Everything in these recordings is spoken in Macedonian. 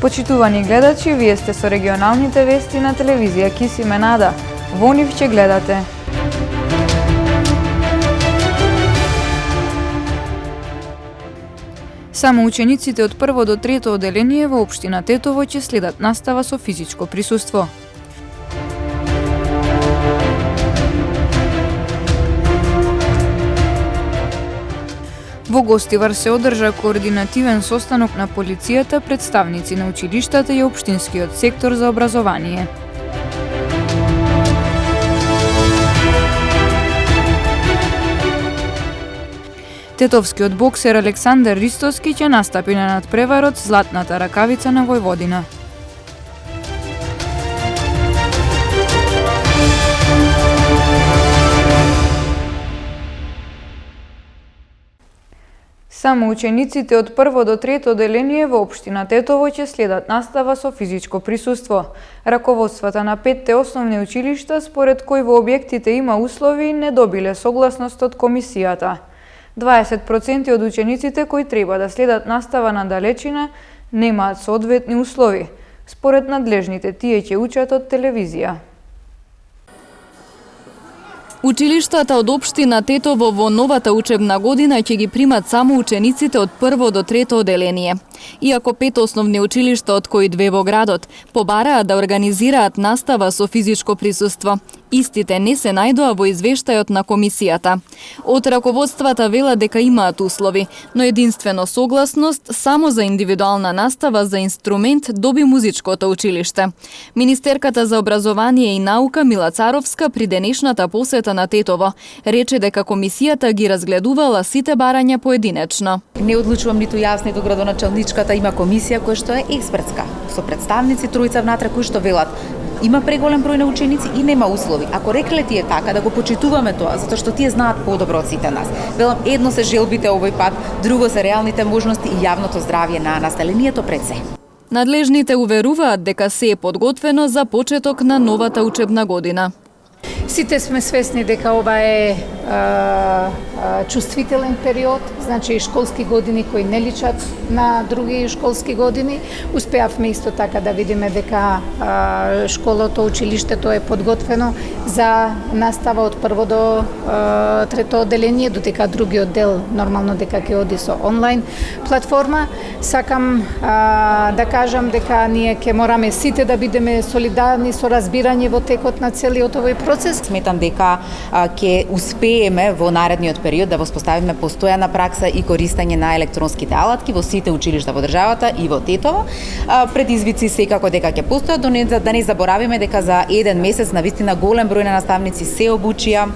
Почитувани гледачи, вие сте со регионалните вести на телевизија Кисименада. Во нив ќе гледате: само учениците од прво до трето оделение во општина Тетово ќе следат настава со физичко присуство. Во Гостивар се одржа координативен состанок на полицијата, представници на училиштата и општинскиот сектор за образование. Тетовскиот боксер Александар Ристоски ќе настапи на надпреварот Златната ракавица на Војводина. Само учениците од прво до трето оделение во општина Тетово ќе следат настава со физичко присуство. Раководствата на 5 основни училишта, според кои во објектите има услови, не добиле согласност од комисијата. 20% од учениците кои треба да следат настава на далечина немаат соодветни услови. Според надлежните, тие ќе учат од телевизија. Училиштата од општина Тетово во новата учебна година ќе ги примат само учениците од прво до трето оделение. Иако 5 основни училишта, од кои 2 во градот, побараат да организираат настава со физичко присуство, истите не се најдоа во извештајот на комисијата. Од раководствата велат дека имаат услови, но единствено согласност само за индивидуална настава за инструмент доби музичкото училиште. Министерката за образование и наука Мила Царовска при денешната посета на Тетово рече дека комисијата ги разгледувала сите барања поединечно. Не одлучувам ниту јас, ниту градоначалничката, има комисија која што е експертска, со представници тројца внатре кои што велат има преголем број на ученици и нема услови. Ако рекле тие така, да го почитуваме тоа, затоа што тие знаат подобро од сите нас. Велам, едно се желбите овој пат, друго се реалните можности и јавното здравје на населението пред се. Надлежните уверуваат дека се е подготвено за почеток на новата учебна година. Сите сме свесни дека ова е чувствителен период, значи школски години кои не личат на други школски години. Успеавме исто така да видиме дека школото, училиштето е подготвено за настава од прво до трето оделение, додека другиот дел нормално дека ќе оди со онлайн платформа. Сакам да кажам дека ние ќе мораме сите да бидеме солидарни со разбирање во текот на целиот овој процес. Сметам дека ќе успееме во наредниот период да воспоставиме постојана пракса и користење на електронските алатки во сите училишта во државата и во Тетово. Предизвици секако дека ќе постојат, да не заборавиме дека за еден месец навистина голем број на наставници се обучија.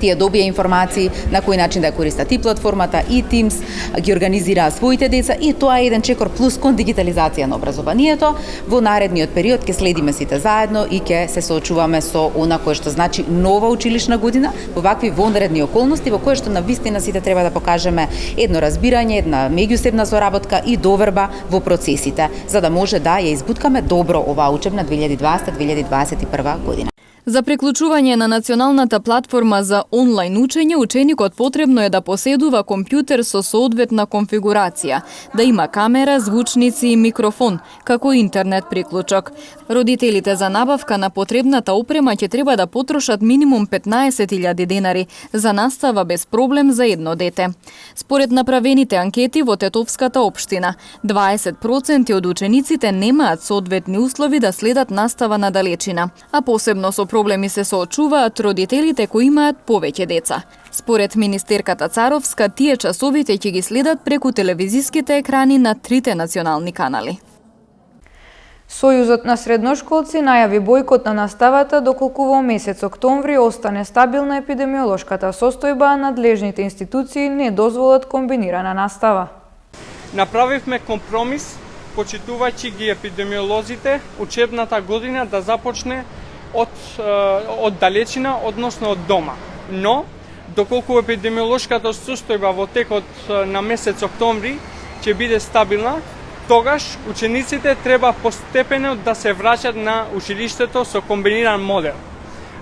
Тие добија информации на кој начин да користат и платформата, и Teams, ги организираа своите деца и тоа е еден чекор плюс кон дигитализација на образованието. Во наредниот период ќе следиме сите заедно и ќе се соочуваме со она кое што значи нова училишна година во вакви вонредни околности во кои што навистина сите треба да покажеме едно разбирање, една меѓусебна соработка и доверба во процесите, за да може да ја избуткаме добро оваа учебна 2020-2021 година. За приклучување на националната платформа за онлайн учење, ученикот потребно е да поседува компјутер со соодветна конфигурација, да има камера, звучници и микрофон, како интернет приклучок. Родителите за набавка на потребната опрема ќе треба да потрошат минимум 15.000 денари за настава без проблем за едно дете. Според направените анкети во Тетовската општина, 20% од учениците немаат соодветни услови да следат настава на далечина, а посебно со проблеми се соочуваат родителите кои имаат повеќе деца. Според министерката Царовска, тие часовите ќе ги следат преку телевизиските екрани на 3 национални канали. Сојузот на средношколци најави бојкот на наставата доколку во месец октомври остане стабилна епидемиолошката состојба, а надлежните институции не дозволат комбинирана настава. Направивме компромис, почитувајќи ги епидемиолозите, учебната година да започне од далечина, односно од дома. Но, доколку епидемиолошката состојба во текот на месец октомври ќе биде стабилна, тогаш учениците треба постепено да се враќат на училиштето со комбиниран модел.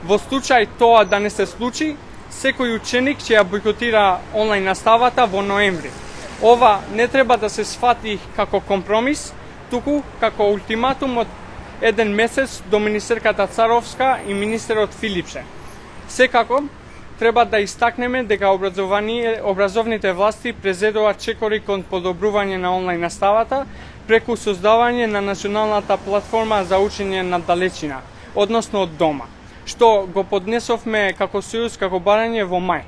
Во случај тоа да не се случи, секој ученик ќе ја бойкотира онлайн наставата во ноември. Ова не треба да се сфати како компромис, туку како ултиматум од еден месец до министерката Царовска и министерот Филипше. Секако, треба да истакнеме дека образовните власти презедуваат чекори кон подобрување на онлайн наставата преку создавање на националната платформа за учење на далечина, односно од дома, што го поднесовме како сојуз, како барање во мај.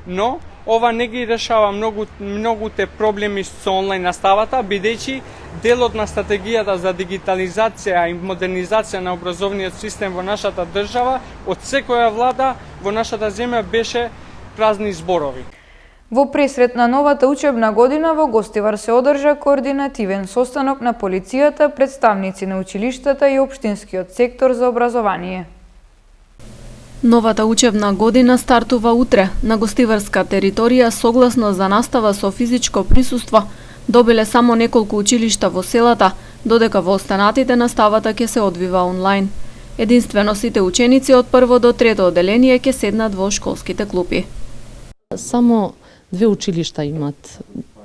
Но, ова не ги решава многуте проблеми со онлайн наставата, бидејќи делот на стратегијата за дигитализација и модернизација на образовниот систем во нашата држава од секоја влада во нашата земја беше празни зборови. Во пресрет на новата учебна година во Гостивар се одржа координативен состанок на полицијата, представници на училиштата и општинскиот сектор за образование. Новата учебна година стартува утре на гостиварска територија согласно за настава со физичко присуство. Добиле само неколку училишта во селата, додека во останатите наставата ќе се одвива онлайн. Единствено сите ученици од прво до трето одделение ќе седнат во школските клупи. Само 2 училишта имат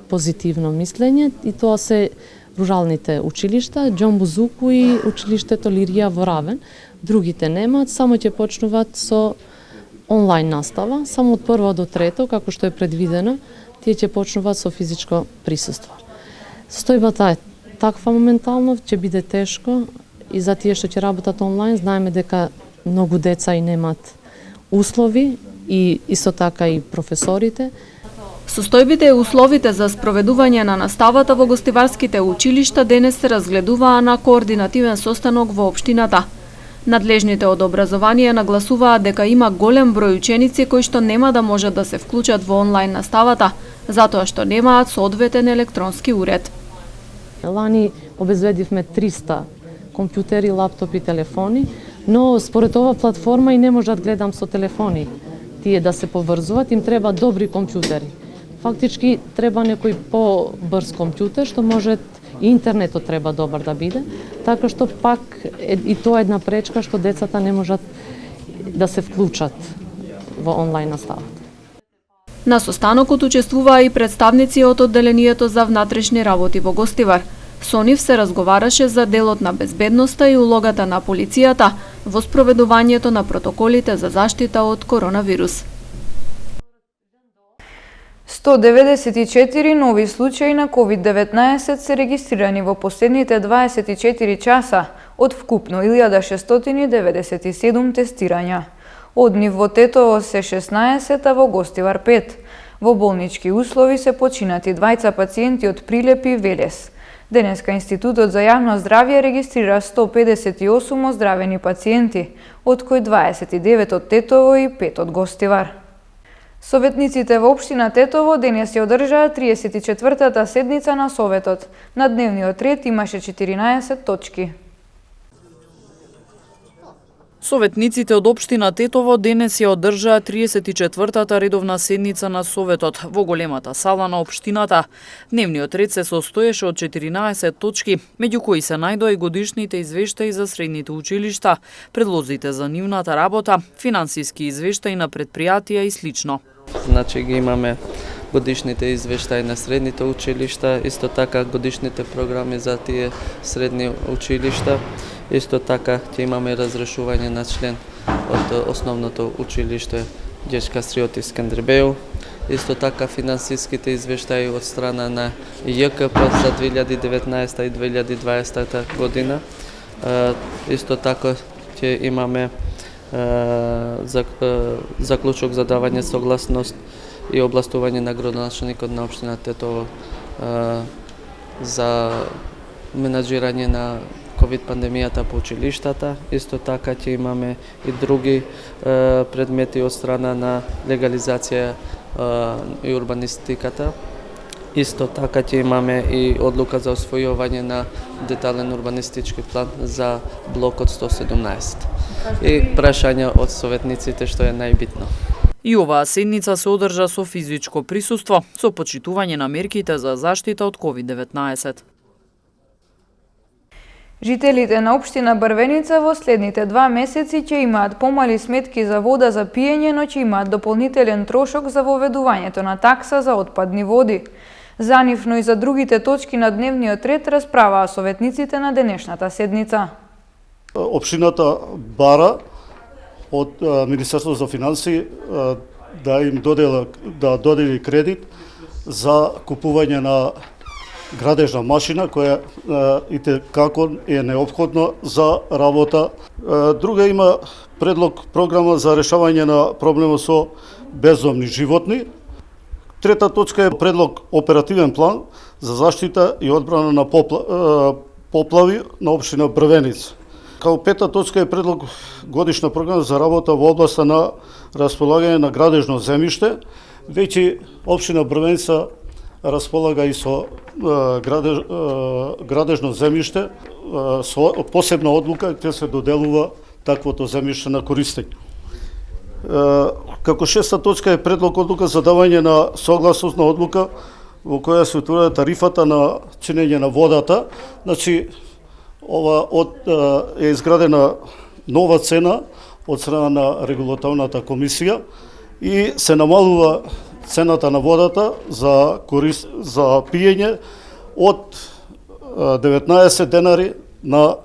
позитивно мислење и тоа се руралните училишта, Џон Бузуку и училиштето Лирија во Равен. Другите немаат, само ќе почнуваат со онлайн настава, само од прво до трето, како што е предвидено, тие ќе почнуваат со физичко присуство. Состојбата е таква моментално, ќе биде тешко и за тие што ќе работат онлайн, знаеме дека многу деца и немаат услови и исто така и професорите. Состојбите и условите за спроведување на наставата во гостиварските училишта денес се разгледуваа на координативен состанок во општината. Надлежните од образование нагласуваат дека има голем број ученици кои што нема да можат да се вклучат во онлайн наставата, затоа што немаат соодветен електронски уред. Лани обезбедивме 300 компјутери, лаптопи, телефони, но според ова платформа и не можат гледам со телефони. Тие да се поврзуваат, им треба добри компјутери. Фактички треба некој по-брз компјутер што може и интернетот треба добар да биде, така што пак и тоа е една пречка што децата не можат да се вклучат во онлайн наставата. На состанокот учествуваа и представници од одделението за внатрешни работи во Гостивар. Со нив се разговараше за делот на безбедноста и улогата на полицијата во спроведувањето на протоколите за заштита од коронавирус. 194 нови случаи на COVID-19 се регистрирани во последните 24 часа од вкупно 1697 тестирања. Од нив во Тетово се 16, а во Гостивар 5. Во болнички услови се починати двајца пациенти од Прилеп и Велес. Денеска Институтот за јавно здравје регистрира 158 оздравени пациенти, од кои 29 од Тетово и 5 од Гостивар. Советниците во општина Тетово денес ја одржаа 34-та седница на Советот. На дневниот ред имаше 14 точки. Советниците од општина Тетово денес ја одржаа 34-та редовна седница на Советот во големата сала на општината. Дневниот ред се состоеше од 14 точки, меѓу кои се најдоа и годишните извештаи за средните училишта, предлозите за нивната работа, финансиски извештаи на предпријатија и слично. Значи ги имаме годишните извештаи на средните училишта, исто така годишните програми за тие средни училишта. Исто така ќе имаме разрешување на член од основното училиште Ѓечка Сриоти Скандербеју. Исто така финансиските извештаи од страна на ЈКП за 2019 и 2020 година. Исто така ќе имаме заклучок за давање согласност и областување на градоначалникот на општина Тетово за менаџирање на ковид пандемијата по училиштата. Исто така ќе имаме и други предмети од страна на легализација и урбанистиката. Исто така ќе имаме и одлука за освојување на детален урбанистички план за блокот 117. И прашања од советниците што е најбитно. И оваа седница се одржа со физичко присуство, со почитување на мерките за заштита од COVID-19. Жителите на општина Брвеница во следните 2 месеци ќе имаат помали сметки за вода за пиење, но ќе имаат дополнителен трошок за воведувањето на такса за отпадни води. За нив, но и за другите точки на дневниот ред расправаа советниците на денешната седница. Општината бара од Министерството за финансии да им додели кредит за купување на градежна машина која како е неопходна за работа. Друга има предлог програма за решавање на проблемот со бездомни животни. Трета точка е предлог оперативен план за заштита и одбрана на поплави на општина Брвеница. Као пета точка е предлог годишна програма за работа во областа на располагање на градежно земјиште. Веќе општина Брвеница располага и со градежно земјиште, со посебна одлука ќе се доделува таквото земјиште на користење. Како шеста точка е предлог одлука за давање на согласност на одлука во која се утврдува тарифата на чинење на водата. Значи, ова е изградена нова цена од страна на регулаторната комисија и се намалува цената на водата за пиење од 19 денари на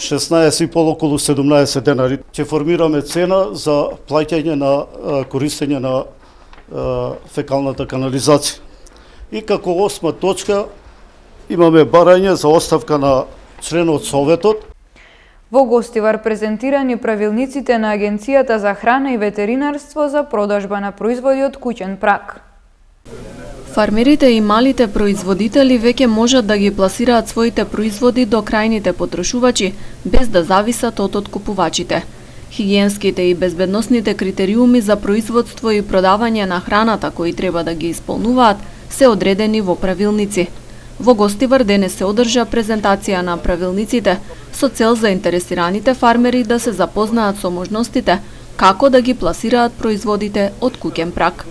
16,5 околу 17 денари. Ќе формираме цена за плаќање на користење на фекалната канализација. И како 8 точка имаме барање за оставка на членот Советот. Во Гостивар презентирани правилниците на Агенцијата за храна и ветеринарство за продажба на производи од куќен праг. Фармерите и малите производители веќе можат да ги пласираат своите производи до крајните потрошувачи, без да зависат од откупувачите. Хигиенските и безбедносните критериуми за производство и продавање на храната кои треба да ги исполнуваат се одредени во правилници. Во Гостивар денес се одржа презентација на правилниците со цел заинтересираните фармери да се запознаат со можностите како да ги пласираат производите од куќен праг.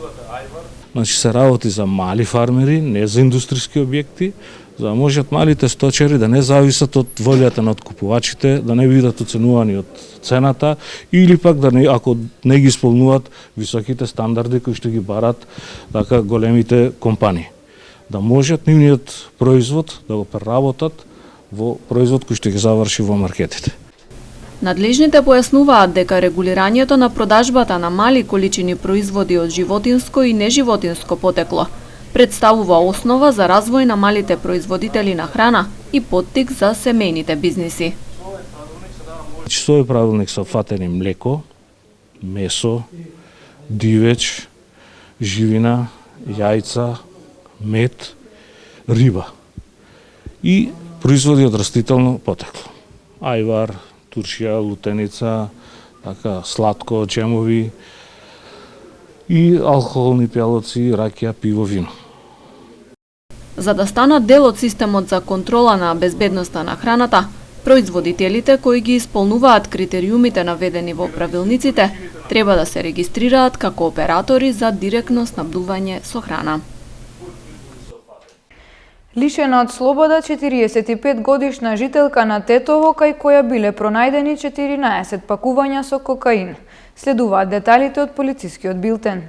Значи се работи за мали фармери, не за индустријски објекти, за да можат малите сточари да не зависат од волјата на откупувачите, да не бидат оценувани од цената или пак да не, ако не ги исполнуваат високите стандарди кои што ги барат така големите компании. Да можат нивниот производ да го преработат во производ кој што ги заврши во маркетите. Надлежните појаснуваат дека регулирањето на продажбата на мали количини производи од животинско и неживотинско потекло представува основа за развој на малите производители на храна и поттик за семејните бизниси. Со овој правилник се фатени млеко, месо, дивеч, живина, јајца, мед, риба и производи од растително потекло. Ајвар, туршија, лутеница, така сладко, джемови и алкохолни пијалоци, ракија, пиво, вино. За да станат дел од системот за контрола на безбедноста на храната, производителите кои ги исполнуваат критериумите наведени во правилниците треба да се регистрираат како оператори за директно снабдување со храна. Лишена од слобода 45 годишна жителка на Тетово, кај која биле пронајдени 14 пакувања со кокаин. Следуваат деталите од полицискиот билтен.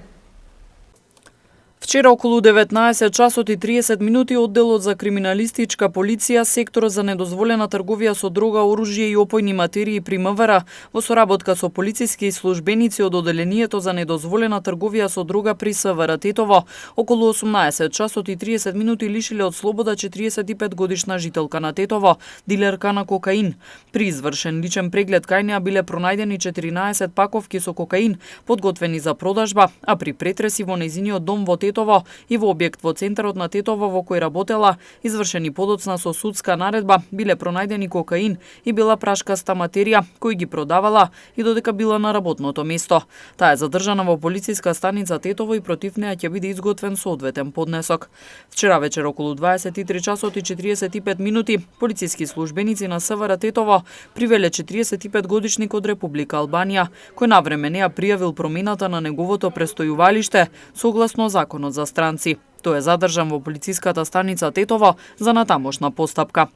Вчера околу 19 часот и 30 минути одделот за криминалистичка полиција, секторот за недозволена трговија со дрога, оружје и опојни материи при МВР во соработка со полициски службеници од одделението за недозволена трговија со дрога при СВР Тетово, околу 18 часот и 30 минути лишиле од слобода 45 годишна жителка на Тетово, дилерка на кокаин. При извршен личен преглед кај неа биле пронајдени 14 паковки со кокаин, подготвени за продажба, а при претреси во нејзиниот дом во Тетово и во објект во центарот на Тетово во кој работела, извршени подоцна со судска наредба, биле пронајдени кокаин и бела прашкаста материја кој ги продавала и додека била на работното место. Таа е задржана во полициска станица Тетово и против неа ќе биде изготвен соодветен поднесок. Вчера вечер околу 23 часот и 45 минути полициски службеници на СВР Тетово привеле 45 годишник од Република Албанија, кој навреме неа пријавил промената на неговото престојувалиште согласно законот за странци. Тој е задржан во полициската станица Тетово за натамошна постапка.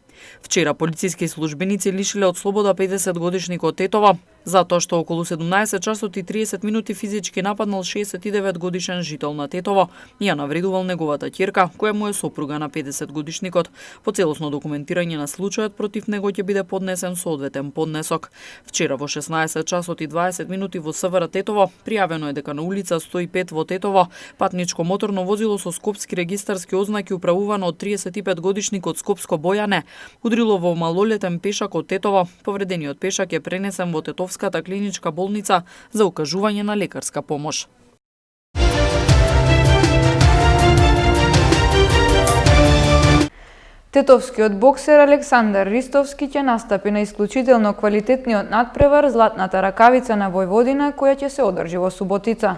Вчера полициски службеници лишиле од слобода 50-годишникот Тетова, затоа што околу 17 часот и 30 минути физички нападнал 69 годишен жител на Тетово и ја навредувал неговата ќерка, која му е сопруга на 50-годишникот. По целосно документирање на случајот против него ќе биде поднесен соодветен поднесок. Вчера во 16 часот и 20 минути во СВР Тетово пријавено е дека на улица 105 во Тетово патничко моторно возило со скопски регистарски ознаки управувано од 35-годишникот Скопско Бојане удрило во малолетен пешак од Тетово. Повредениот пешак е пренесен во Тетовската клиничка болница за укажување на лекарска помош. Тетовскиот боксер Александар Ристовски ќе настапи на исклучително квалитетниот надпревар Златната ракавица на Војводина, која ќе се одржи во суботица.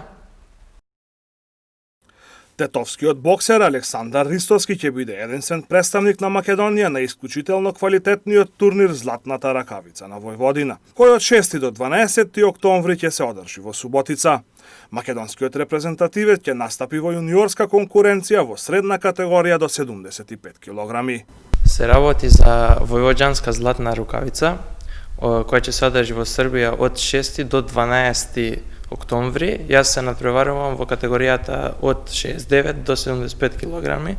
Тетовскиот боксер Александар Ристовски ќе биде единствен представник на Македонија на исклучително квалитетниот турнир Златната ракавица на Војводина, кој од 6 до 12 октомври ќе се одржи во суботица. Македонскиот репрезентативец ќе настапи во јуниорска конкуренција во средна категорија до 75 килограми. Се работи за војвоđанска златна рукавица, која ќе се одржи во Србија од 6 до 12 октомври. Јас се надпреварувам во категоријата од 69 до 75 килограми,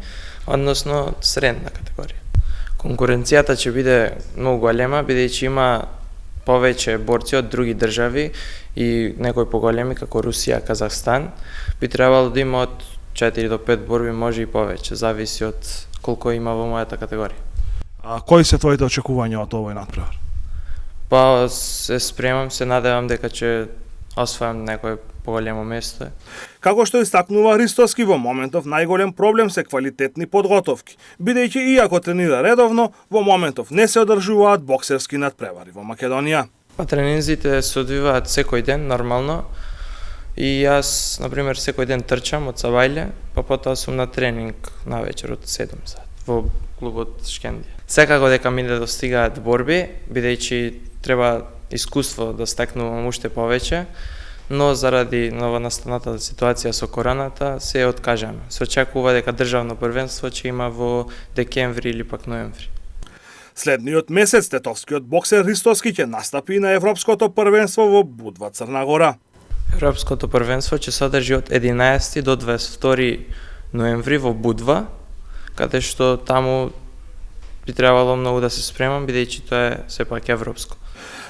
односно средна категорија. Конкуренцијата ќе биде многу голема, бидејќи има повеќе борци од други држави и некои поголеми како Русија, Казахстан. Би требало да има од 4 до 5 борби, може и повеќе, зависи од колку има во мојата категорија. А кои се твоите очекувања од овој надпревар? Па се спремам, се надевам дека ќе освојам некој поголемо место. Како што истакнува Ристовски, во моментов најголем проблем се квалитетни подготовки, бидејќи иако тренира редовно, во моментов не се одржуваат боксерски надпревари во Македонија. Па тренинзите се одвиваат секој ден нормално и јас, например, секој ден трчам од Сабајле, па потоа сум на тренинг на вечер од 7 сат во клубот Шкендија. Секако дека ми не достигаат борби, бидејќи треба искуство да стекнувам уште повеќе, но заради новонастаната ситуација со короната се откажаме. Се очекува дека државно првенство ќе има во декември или пак ноември. Следниот месец тетовскиот боксер Ристовски ќе настапи на Европското првенство во Будва, Црна Гора. Европското првенство ќе се одржи од 11 до 22 ноември во Будва, каде што таму би требало многу да се спремам, бидејќи тоа е сепак европско.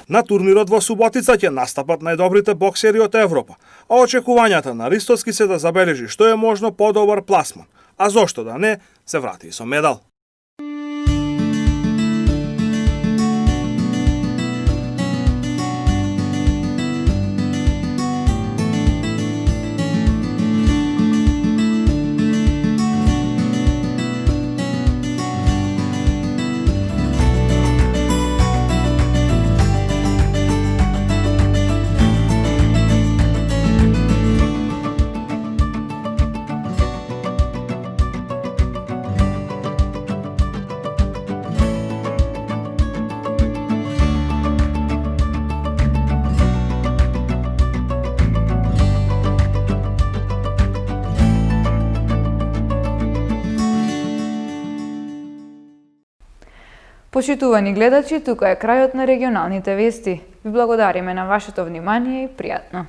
На турнирот во суботица ќе настапат најдобрите боксери од Европа, а очекувањата на Ристовски се да забележи што е можно подобар пласман, а зошто да не, се врати и со медал. Почитувани гледачи, тука е крајот на регионалните вести. Ви благодариме на вашето внимание и пријатно.